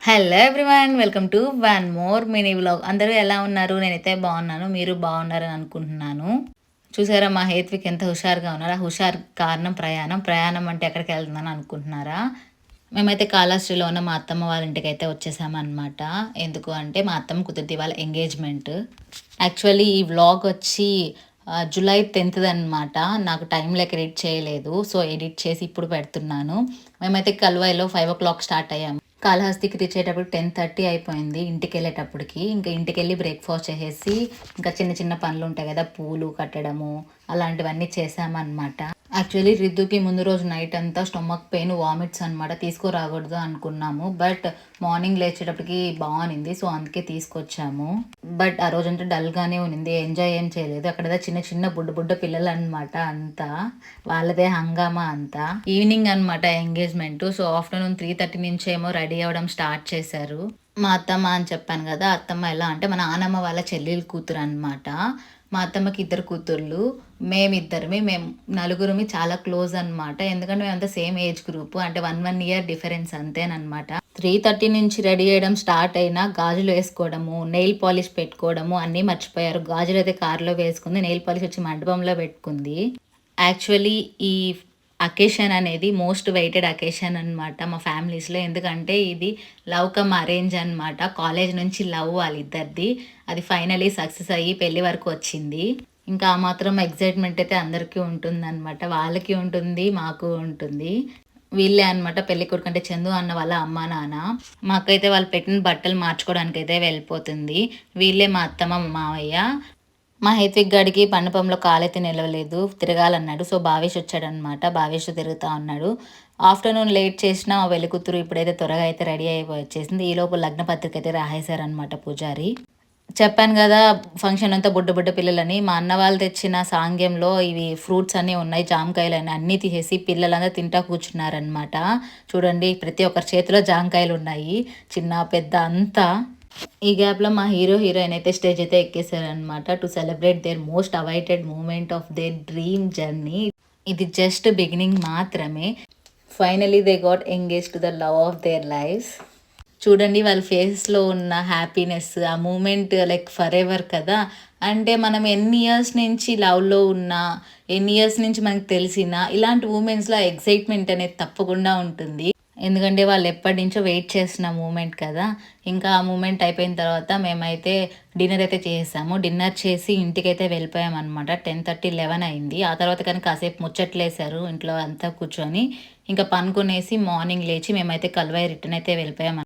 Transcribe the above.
Hello everyone, welcome to one more mini vlog. అందరూ ఎలా ఉన్నారు? నేనైతే బాగున్నాను, మీరు బాగున్నారని అనుకుంటున్నాను. చూసారా మా హేత్విక్ ఎంత హుషారుగా ఉన్నారు? ఆ హుషారు కారణం ప్రయాణం అంటే ఎక్కడికి వెళ్తుందని అనుకుంటున్నారా? మేమైతే కాళహస్తిలో ఉన్న మా అత్తమ్మ వాళ్ళ ఇంటికి అయితే వచ్చేసామన్నమాట. ఎందుకు అంటే మా అత్తమ్మ కుదిరితే వాళ్ళ ఎంగేజ్మెంట్. యాక్చువల్లీ ఈ వ్లాగ్ వచ్చి జూలై 10th అనమాట. నాకు టైం లెక్క ఎడిట్ చేయలేదు, సో ఎడిట్ చేసి ఇప్పుడు పెడుతున్నాను. మేమైతే కల్వాయిలో 5 o'clock స్టార్ట్ అయ్యాము. కాళహస్తికి రీచ్ అయ్యేటప్పుడు 10:30 అయిపోయింది. ఇంటికి వెళ్ళేటప్పటికి ఇంకా ఇంటికి వెళ్ళి బ్రేక్ఫాస్ట్ చేసేసి ఇంకా చిన్న చిన్న పనులు ఉంటాయి కదా, పూలు కట్టడము అలాంటివన్నీ చేసామన్నమాట. యాక్చువల్లీ రిద్దుకి ముందు రోజు నైట్ అంతా స్టొమక్ పెయిన్, వామిట్స్ అనమాట. తీసుకురాకూడదు అనుకున్నాము, బట్ మార్నింగ్ లేచేటప్పటికి బాగునింది, సో అందుకే తీసుకొచ్చాము. బట్ ఆ రోజంతా డల్గానే ఉన్నింది, ఎంజాయ్ ఏం చేయలేదు. అక్కడ చిన్న చిన్న బుడ్డ పిల్లలు అనమాట, అంతా వాళ్ళదే హంగామా అంతా. ఈవినింగ్ అనమాట ఎంగేజ్మెంట్, సో ఆఫ్టర్నూన్ 3:30 నుంచి ఏమో రెడీ అవ్వడం స్టార్ట్ చేశారు. మా అత్తమ్మ అని చెప్పాను కదా, అత్తమ్మ ఎలా అంటే మా నాన్నమ్మ వాళ్ళ చెల్లెలు కూతురు అనమాట. మా అత్తమ్మకి 2 కూతుర్లు, మేము నలుగురిమి చాలా క్లోజ్ అనమాట. ఎందుకంటే మేమంతా సేమ్ ఏజ్ గ్రూప్, అంటే 1 year డిఫరెన్స్ అంతేనమాట. 3:30 నుంచి రెడీ చేయడం స్టార్ట్ అయినా గాజులు వేసుకోవడము, నెయిల్ పాలిష్ పెట్టుకోవడము అన్నీ మర్చిపోయారు. గాజులు అయితే కార్లో వేసుకుంది, నెయిల్ పాలిష్ వచ్చి మండపంలో పెట్టుకుంది. యాక్చువల్లీ ఈ అకేషన్ అనేది మోస్ట్ వెయిటెడ్ అకేషన్ అనమాట మా ఫ్యామిలీస్లో. ఎందుకంటే ఇది లవ్ కమ్ అరేంజ్ అనమాట. కాలేజ్ నుంచి లవ్ వాళ్ళిద్దరిది, అది ఫైనలీ సక్సెస్ అయ్యి పెళ్లి వరకు వచ్చింది. ఇంకా ఆ మాత్రం ఎగ్జైట్మెంట్ అయితే అందరికీ ఉంటుందన్నమాట. వాళ్ళకి ఉంటుంది, మాకు ఉంటుంది. వీళ్ళే అనమాట పెళ్లి కొడుకు, అంటే చందు అన్న వాళ్ళ అమ్మ నాన్న. మాకైతే వాళ్ళు పెట్టిన బట్టలు మార్చుకోవడానికి అయితే వెళ్ళిపోతుంది. వీళ్ళే మా అత్తమ్మ మావయ్య. మా హేత్విక్ గడికి మండపంలో కాలైతే నిలవలేదు, తిరగాలన్నాడు. సో భావేష్ వచ్చాడనమాట, భావేష్ తిరుగుతా ఉన్నాడు. ఆఫ్టర్నూన్ లేట్ చేసిన వెలుగుతురు ఇప్పుడైతే త్వరగా అయితే రెడీ అయిపోయి వచ్చేసింది. ఈ లోపు లగ్న పత్రిక అయితే రాసేశారనమాట పూజారి. చెప్పాను కదా ఫంక్షన్ అంతా బుడ్డ పిల్లలని. మా అన్న వాళ్ళు తెచ్చిన సాంగ్యంలో ఇవి ఫ్రూట్స్ అన్నీ ఉన్నాయి, జామకాయలు అని అన్నీ తీసేసి పిల్లలంతా తింటా కూర్చున్నారనమాట. చూడండి ప్రతి ఒక్కరి చేతిలో జామకాయలు ఉన్నాయి, చిన్న పెద్ద అంతా. ఈ గ్యాప్లో మా హీరోయిన్ అయితే స్టేజ్ అయితే ఎక్కేసారనమాట to celebrate their most awaited moment of their dream journey. ఇది జస్ట్ బిగినింగ్ మాత్రమే. Finally they got engage to the love of their lives. చూడండి వాళ్ళ ఫేస్లో ఉన్న హ్యాపీనెస్, ఆ మూమెంట్ లైక్ ఫర్ ఎవర్ కదా. అంటే మనం ఎన్ని ఇయర్స్ నుంచి లవ్లో ఉన్నా, ఎన్ని ఇయర్స్ నుంచి మనకు తెలిసినా, ఇలాంటి మూమెంట్స్లో ఎక్సైట్మెంట్ అనేది తప్పకుండా ఉంటుంది. ఎందుకంటే వాళ్ళు ఎప్పటి నుంచో వెయిట్ చేస్తున్న మూమెంట్ కదా. ఇంకా ఆ మూమెంట్ అయిపోయిన తర్వాత మేమైతే డిన్నర్ అయితే చేసాము. డిన్నర్ చేసి ఇంటికైతే వెళ్ళిపోయామన్నమాట. 10:30-11 అయింది. ఆ తర్వాత కానీ కాసేపు ముచ్చట్లేసారు ఇంట్లో అంతా కూర్చొని. ఇంకా పనుకునేసి మార్నింగ్ లేచి మేమైతే కల్వాయి రిటర్న్ అయితే వెళ్ళిపోయాం.